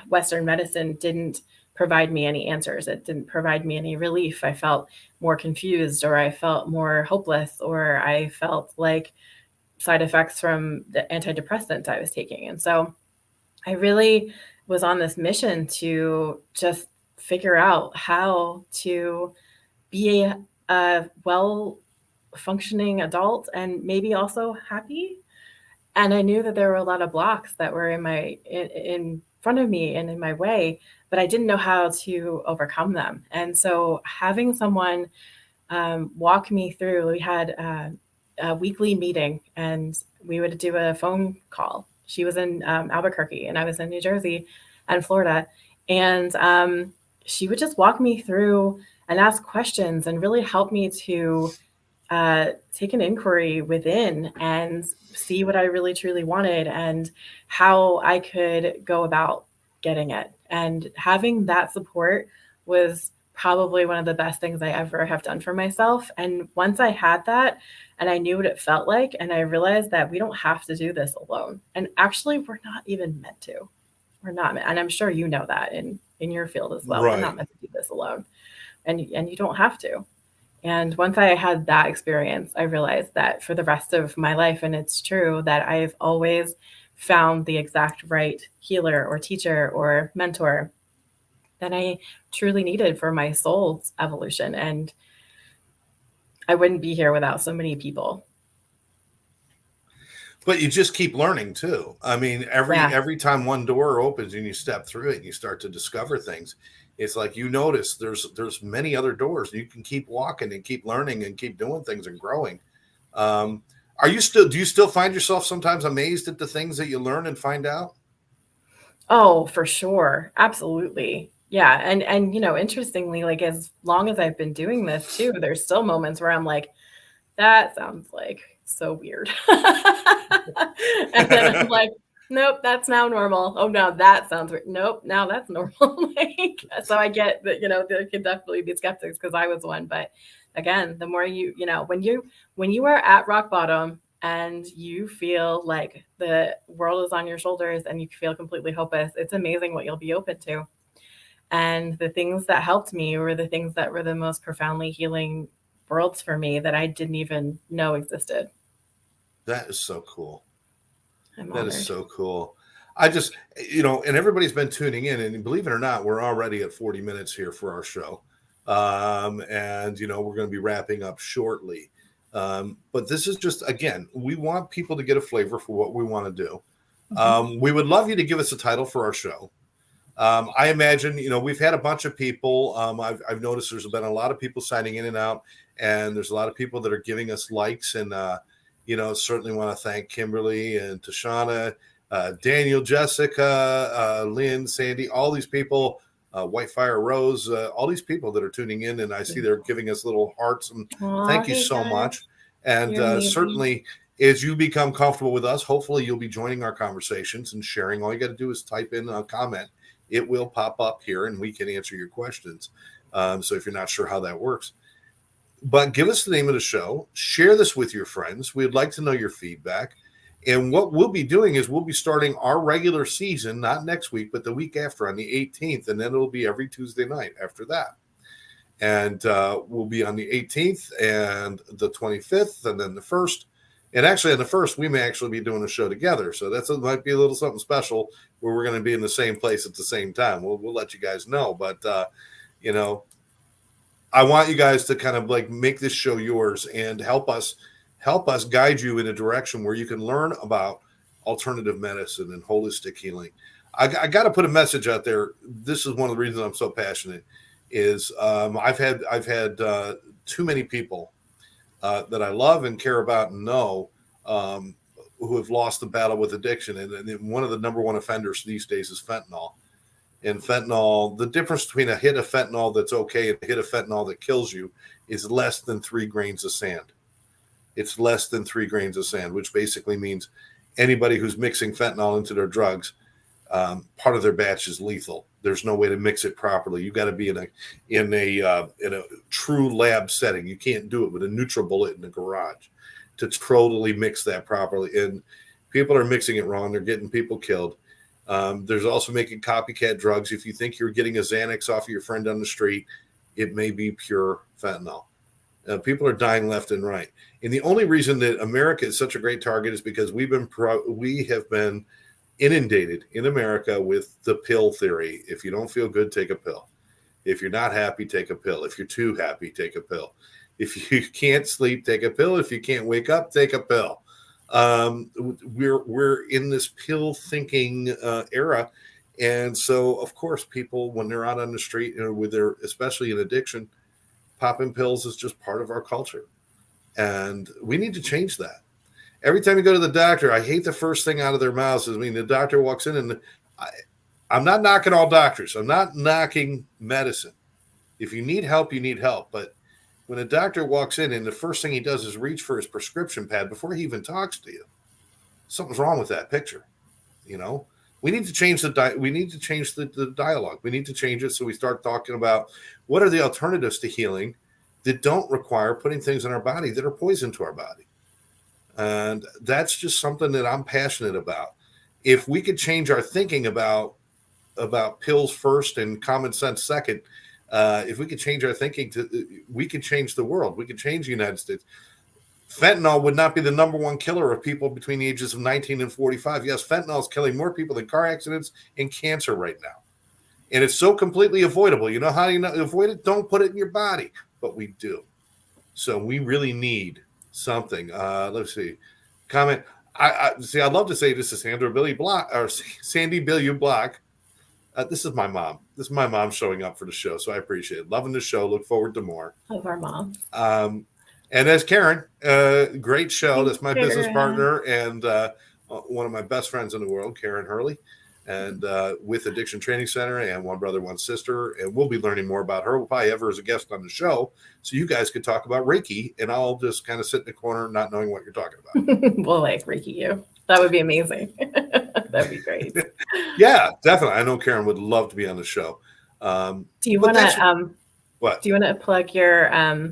Western medicine didn't provide me any answers. It didn't provide me any relief. I felt more confused, or I felt more hopeless, or I felt like side effects from the antidepressant I was taking. And so I really was on this mission to just figure out how to be a well functioning adult and maybe also happy. And I knew that there were a lot of blocks that were in front of me and in my way, but I didn't know how to overcome them. And so having someone walk me through, we had a weekly meeting, and we would do a phone call. She was in Albuquerque, and I was in New Jersey and Florida. And she would just walk me through and ask questions and really help me to take an inquiry within and see what I really truly wanted and how I could go about getting it. And having that support was probably one of the best things I ever have done for myself. And once I had that and I knew what it felt like, and I realized that we don't have to do this alone. And actually, we're not even meant to. We're not meant, and I'm sure you know that in your field as well. We're Right. not meant to do this alone. And you don't have to. And once I had that experience, I realized that for the rest of my life, and it's true, that I've always found the exact right healer or teacher or mentor that I truly needed for my soul's evolution. And I wouldn't be here without so many people. But you just keep learning too. I mean, Yeah. every time one door opens and you step through it and you start to discover things, it's like you notice there's many other doors. You can keep walking and keep learning and keep doing things and growing. Um, do you still find yourself sometimes amazed at the things that you learn and find out? Oh, for sure. Absolutely. Yeah. And interestingly, like as long as I've been doing this too, there's still moments where I'm like, that sounds like so weird. And then I'm like, nope, that's now normal. Oh no, that sounds weird. Nope, now that's normal. Like, so I get that, there could definitely be skeptics because I was one. But again, the more when you are at rock bottom and you feel like the world is on your shoulders and you feel completely hopeless, it's amazing what you'll be open to. And the things that helped me were the things that were the most profoundly healing worlds for me that I didn't even know existed. That is so cool. I'm That is honored. so cool. I just, and everybody's been tuning in, and believe it or not, we're already at 40 minutes here for our show. And, we're going to be wrapping up shortly. But this is just, again, we want people to get a flavor for what we want to do. We would love you to give us a title for our show. I imagine, we've had a bunch of people. I've noticed there's been a lot of people signing in and out, and there's a lot of people that are giving us likes. And, certainly want to thank Kimberly and Tashana, Daniel, Jessica, Lynn, Sandy, all these people, Whitefire Rose, all these people that are tuning in. And I see they're giving us little hearts. And Aw, thank you hey so guys, much. And you're amazing. certainly, as you become comfortable with us, hopefully you'll be joining our conversations and sharing. All you got to do is type in a comment. It will pop up here and we can answer your questions. So if you're not sure how that works, But give us the name of the show. Share this with your friends. We'd like to know your feedback. And what we'll be doing is we'll be starting our regular season, not next week, but the week after on the 18th. And then it'll be every Tuesday night after that. And we'll be on the 18th and the 25th and then the 1st. And actually on the 1st, we may actually be doing a show together. So might be a little something special where we're going to be in the same place at the same time. We'll let you guys know. But, I want you guys to kind of like make this show yours and help us guide you in a direction where you can learn about alternative medicine and holistic healing. I got to put a message out there. This is one of the reasons I'm so passionate is I've had too many people that I love and care about and know who have lost the battle with addiction. And one of the number one offenders these days is fentanyl. And fentanyl, the difference between a hit of fentanyl that's okay and a hit of fentanyl that kills you is less than 3 grains of sand. It's less than 3 grains of sand, which basically means anybody who's mixing fentanyl into their drugs, part of their batch is lethal. There's no way to mix it properly. You got to be in a true lab setting. You can't do it with a NutriBullet in the garage to totally mix that properly. And people are mixing it wrong. They're getting people killed. There's also making copycat drugs. If you think you're getting a Xanax off of your friend on the street, it may be pure fentanyl. People are dying left and right. And the only reason that America is such a great target is because we have been inundated in America with the pill theory. If you don't feel good, take a pill. If you're not happy, take a pill. If you're too happy, take a pill. If you can't sleep, take a pill. If you can't wake up, take a pill. We're in this pill thinking era, and so of course people when they're out on the street with their especially in addiction, popping pills is just part of our culture, and we need to change that. Every time you go to the doctor, I hate the first thing out of their mouths is the doctor walks in and I'm not knocking all doctors. I'm not knocking medicine. If you need help, you need help, but when a doctor walks in and the first thing he does is reach for his prescription pad before he even talks to you, something's wrong with that picture. We need to change the dialogue. We need to change it so we start talking about what are the alternatives to healing that don't require putting things in our body that are poison to our body. And that's just something that I'm passionate about. If we could change our thinking about pills first and common sense second, if we could change our thinking we could change the world. We could change the United States. Fentanyl would not be the number one killer of people between the ages of 19 and 45. Yes, fentanyl is killing more people than car accidents and cancer right now. And it's so completely avoidable. You know how you avoid it? Don't put it in your body. But we do. So we really need something. Let's see. Comment. I see. I'd love to say this is Sandy Billy Block. This is my mom. This is my mom showing up for the show, so I appreciate it. Loving the show. Look forward to more. Love our mom. And as Karen, great show. That's my business partner and one of my best friends in the world, Karen Hurley, and with Addiction Training Center and One Brother, One Sister. And we'll be learning more about her. We'll probably have her as a guest on the show, so you guys could talk about Reiki, and I'll just kind of sit in the corner not knowing what you're talking about. We'll Reiki you. That would be amazing. That'd be great. Yeah, definitely. I know Karen would love to be on the show. Do you want to what? Do you want to plug your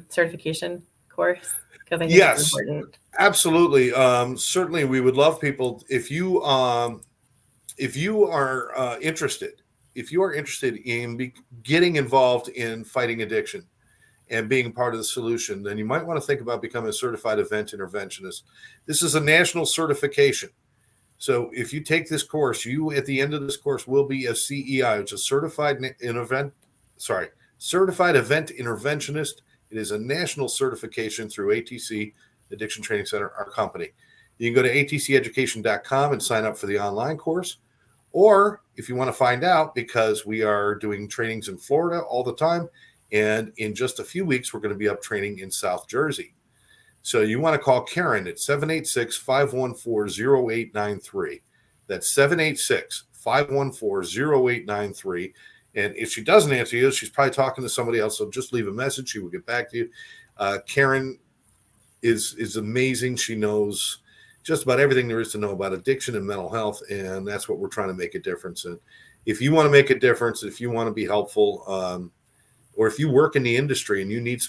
certification course? Because I think it's important. Absolutely. Certainly, we would love people if you are interested. If you are interested in getting involved in fighting addiction and being part of the solution, then you might want to think about becoming a certified event interventionist. This is a national certification. So if you take this course, you at the end of this course will be a CEI, which is certified event interventionist. It is a national certification through ATC, Addiction Training Center, our company. You can go to atceducation.com and sign up for the online course. Or if you want to find out, because we are doing trainings in Florida all the time, and in just a few weeks, we're going to be up training in South Jersey. So you want to call Karen at 786-514-0893. That's 786-514-0893. And if she doesn't answer you, she's probably talking to somebody else. So just leave a message. She will get back to you. Karen is amazing. She knows just about everything there is to know about addiction and mental health. And that's what we're trying to make a difference in. If you want to make a difference, if you want to be helpful, or if you work in the industry and you need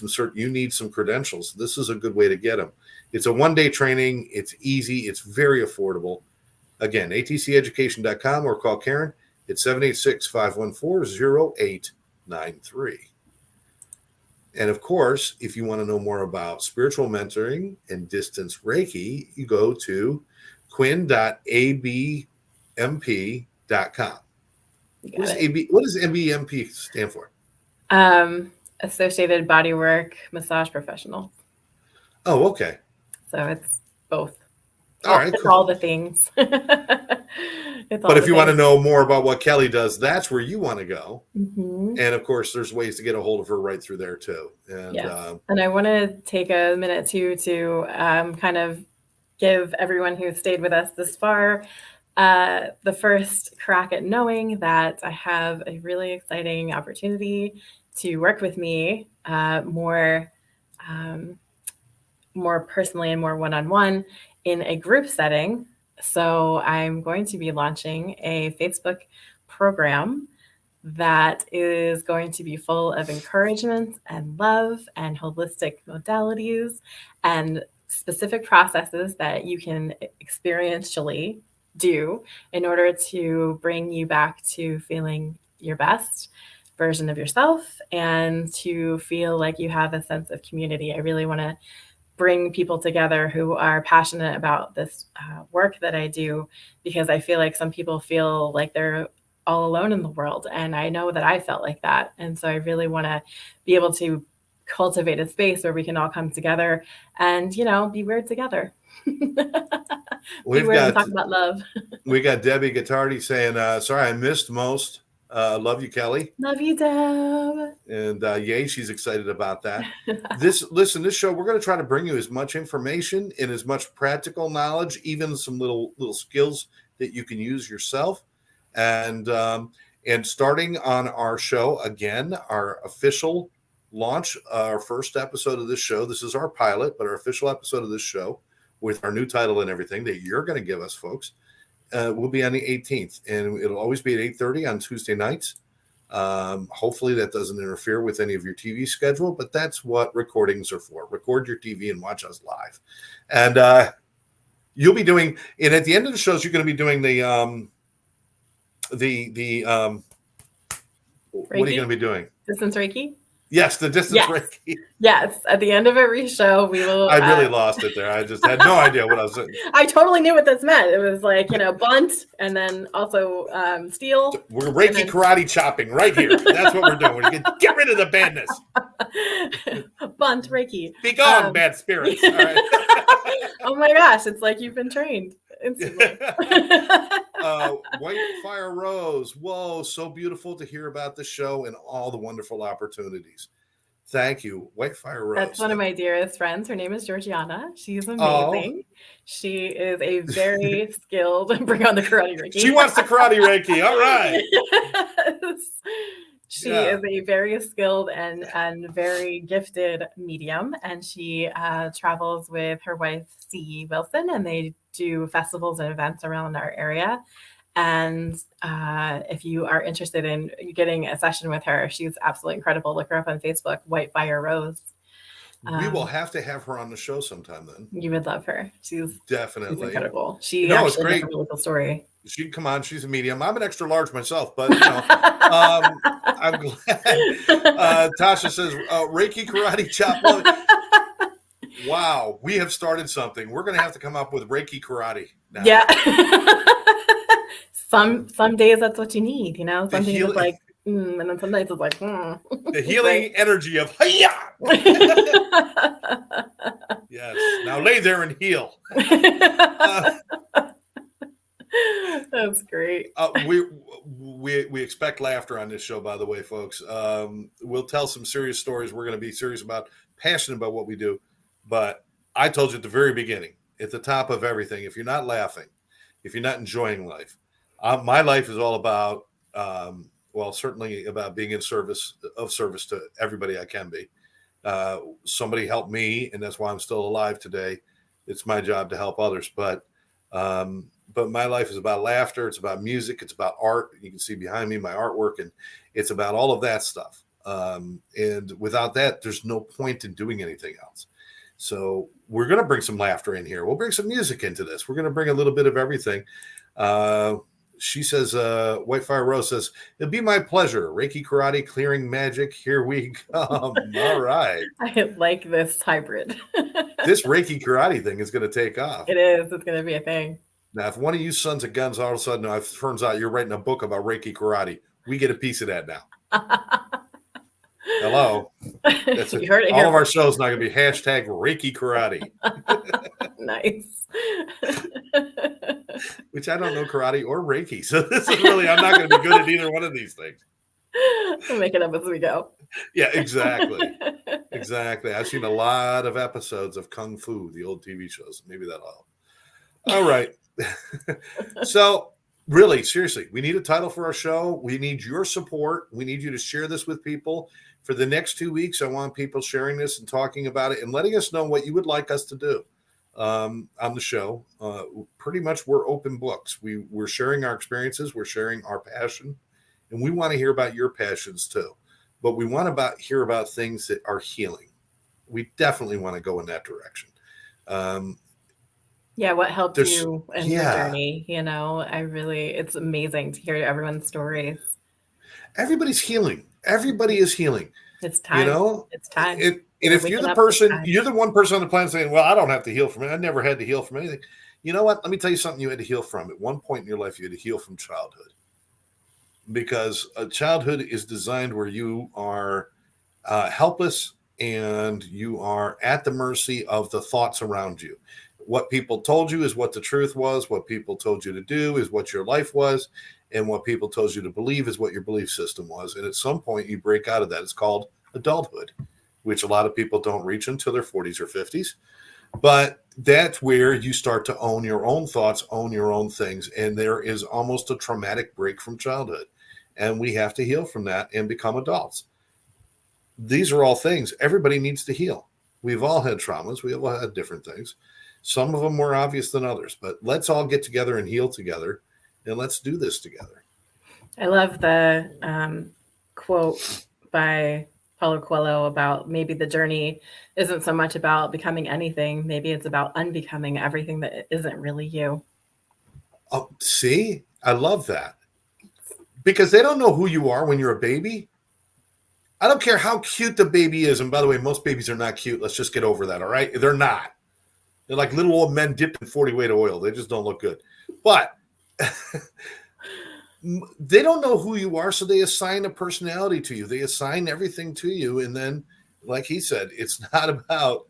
some credentials, this is a good way to get them. It's a one-day training. It's easy. It's very affordable. Again, atceducation.com, or call Karen at 786-514-0893. And of course, if you want to know more about spiritual mentoring and distance Reiki, you go to quinn.abmp.com. What does ABMP stand for? Associated Bodywork Massage Professional. Oh, okay. So it's both. All right, it's cool. all the things. But if you want to know more about what Kelly does, that's where you want to go. Mm-hmm. And of course, there's ways to get a hold of her right through there too. And yes. And I want to take a minute too to kind of give everyone who stayed with us this far the first crack at knowing that I have a really exciting opportunity to work with me more personally and more one-on-one in a group setting. So I'm going to be launching a Facebook program that is going to be full of encouragement and love and holistic modalities and specific processes that you can experientially do in order to bring you back to feeling your best version of yourself and to feel like you have a sense of community. I really want to bring people together who are passionate about this work that I do, because I feel like some people feel like they're all alone in the world. And I know that I felt like that. And so I really want to be able to cultivate a space where we can all come together and, be weird together. Be weird and talk about love. We got Debbie Guittardi saying, sorry, I missed most. Love you, Kelly. Love you, Deb. And yay, she's excited about that. This show, we're going to try to bring you as much information and as much practical knowledge, even some little skills that you can use yourself. And starting on our show again, our official launch, our first episode of this show. This is our pilot, but our official episode of this show with our new title and everything that you're going to give us, folks. Will be on the 18th, and it'll always be at 8:30 on Tuesday nights. Hopefully that doesn't interfere with any of your TV schedule, but that's what recordings are for. Record your TV and watch us live. And you'll be doing, and at the end of the shows, you're going to be doing what are you going to be doing? Distance Reiki? Yes, the distance Reiki. Yes, at the end of every show, we will. I really lost it there. I just had no idea what I was saying. I totally knew what this meant. It was like, bunt and then also steel. We're Reiki karate chopping right here. That's what we're doing. We're going to get rid of the badness. Bunt Reiki. Be gone, bad spirits. All right. Oh my gosh, it's like you've been trained. White Fire Rose. Whoa, so beautiful to hear about the show and all the wonderful opportunities. Thank you, White Fire Rose. That's one of my dearest friends. Her name is Georgiana. She's amazing. She is a very skilled. Bring on the karate Reiki. She wants the karate Reiki. All right. Yes. She is a very skilled and very gifted medium, and she travels with her wife, C. Wilson, and they do festivals and events around our area. And if you are interested in getting a session with her, she's absolutely incredible. Look her up on Facebook, White Fire Rose. We will have to have her on the show sometime then. You would love her. She's definitely incredible. She actually great. has a really cool story. She come on. She's a medium. I'm an extra large myself, but I'm glad. Tasha says Reiki karate chop. Wow, we have started something. We're going to have to come up with Reiki karate now. Yeah. Some days that's what you need, Some days it's like, and then some days it's like, The healing energy of hiya. Yes. Now lay there and heal. That's great. We expect laughter on this show, by the way, folks. We'll tell some serious stories. We're going to be serious passionate about what we do. But I told you at the very beginning, at the top of everything, if you're not laughing, if you're not enjoying life, my life is all about, certainly about being of service to everybody I can be. Somebody helped me, and that's why I'm still alive today. It's my job to help others. But my life is about laughter. It's about music. It's about art. You can see behind me my artwork, and it's about all of that stuff. And without that, there's no point in doing anything else. So we're going to bring some laughter in here. We'll bring some music into this. We're going to bring a little bit of everything. She says, Whitefire Rose says, it'll be my pleasure. Reiki, karate, clearing magic. Here we come. All right. I like this hybrid. This Reiki karate thing is going to take off. It is. It's going to be a thing. Now, if one of you sons of guns all of a sudden it turns out you're writing a book about Reiki karate, we get a piece of that now. Hello. That's You heard it all here of our shows now going to be hashtag Reiki karate. Nice. Which I don't know karate or Reiki. So this is really, I'm not going to be good at either one of these things. We'll make it up as we go. Yeah, exactly. Exactly. I've seen a lot of episodes of Kung Fu, the old TV shows. Maybe that'll help. All right. So really, seriously, we need a title for our show. We need your support. We need you to share this with people. For the next 2 weeks, I want people sharing this and talking about it and letting us know what you would like us to do on the show. Pretty much we're open books. We're sharing our experiences. We're sharing our passion. And we want to hear about your passions too. But we want to hear about things that are healing. We definitely want to go in that direction. Yeah, what helped you in your journey? It's amazing to hear everyone's stories. Everybody's healing. Everybody is healing. It's time. It's time. And if you're the person, you're the one person on the planet saying, well, I don't have to heal from it. I never had to heal from anything. You know what? Let me tell you something you had to heal from. At one point in your life, you had to heal from childhood. Because childhood is designed where you are helpless and you are at the mercy of the thoughts around you. What people told you is what the truth was. What people told you to do is what your life was. And what people told you to believe is what your belief system was. And at some point, you break out of that. It's called adulthood, which a lot of people don't reach until their 40s or 50s. But that's where you start to own your own thoughts, own your own things. And there is almost a traumatic break from childhood. And we have to heal from that and become adults. These are all things everybody needs to heal. We've all had traumas. We all had different things. Some of them more obvious than others. But let's all get together and heal together. And let's do this together. I love the quote by Paulo Coelho about maybe the journey isn't so much about becoming anything. Maybe it's about unbecoming everything that isn't really you. Oh, see, I love that. Because they don't know who you are when you're a baby. I don't care how cute the baby is. And by the way, most babies are not cute. Let's just get over that, all right? They're not. They're like little old men dipped in 40 weight oil. They just don't look good. But they don't know who you are, so they assign a personality to you. They assign everything to you. And then, like he said, it's not about,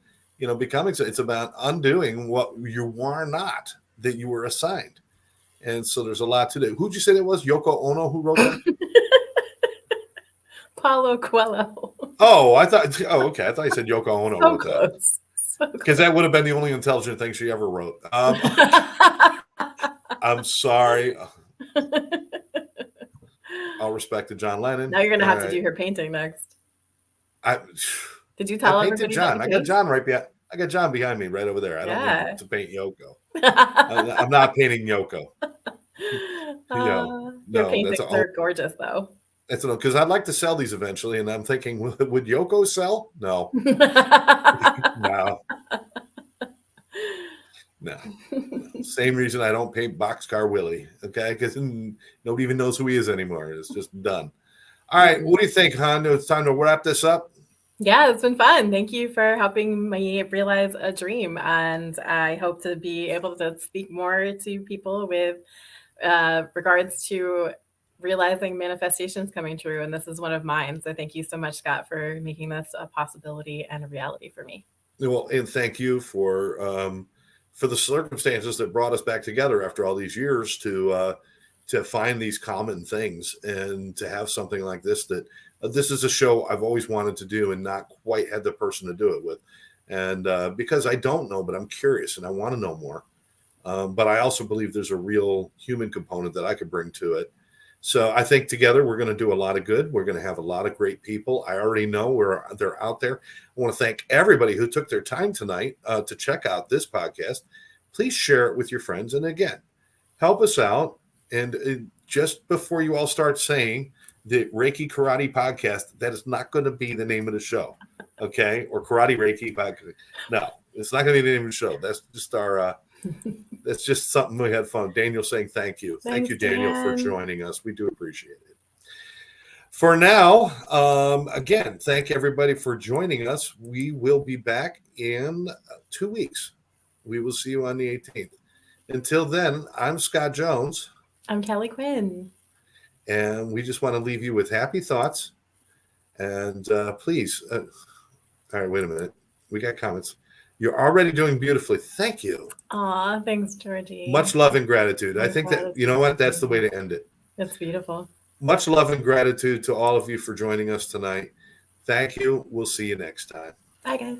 becoming. It's about undoing what you are not, that you were assigned. And so there's a lot to that. Who'd you say that was? Yoko Ono who wrote that? Paulo Coelho. Oh, okay. I thought you said Yoko Ono So wrote close. that. Because that would have been the only intelligent thing she ever wrote. I'm sorry. All respect to John Lennon. Now you're going to have to do her painting next. Did you tell everybody? John. I got John right behind. I got John behind me right over there. I don't need to paint Yoko. I'm not painting Yoko. Your paintings are gorgeous, though. That's because I'd like to sell these eventually, and I'm thinking, would Yoko sell? No. No. Same reason I don't paint Boxcar Willie, okay? Because nobody even knows who he is anymore. It's just done. All right, what do you think, hon? It's time to wrap this up. Yeah, it's been fun. Thank you for helping me realize a dream. And I hope to be able to speak more to people with regards to realizing manifestations coming true. And this is one of mine. So thank you so much, Scott, for making this a possibility and a reality for me. Well, and thank you for the circumstances that brought us back together after all these years to find these common things and to have something like this that this is a show I've always wanted to do and not quite had the person to do it with. And because I don't know, but I'm curious and I want to know more. But I also believe there's a real human component that I could bring to it. So I think together we're going to do a lot of good. We're going to have a lot of great people. I already know they're out there. I want to thank everybody who took their time tonight to check out this podcast. Please share it with your friends. And again, help us out. And just before you all start saying, the Reiki Karate Podcast. That is not going to be the name of the show, okay? Or Karate Reiki Podcast. No, it's not going to be the name of the show. That's just our. That's just something we had fun. Daniel saying thank you. Thank Thanks, you, Daniel, for Dan. joining us. We do appreciate it. For now, again, thank everybody for joining us. We will be back in 2 weeks. We will see you on the 18th. Until then, I'm Scott Jones. I'm Kelly Quinn. And we just want to leave you with happy thoughts. And please, all right, wait a minute. We got comments. You're already doing beautifully. Thank you. Aw, thanks, Georgie. Much love and gratitude. I think that, you know what? That's the way to end it. That's beautiful. Much love and gratitude to all of you for joining us tonight. Thank you. We'll see you next time. Bye, guys.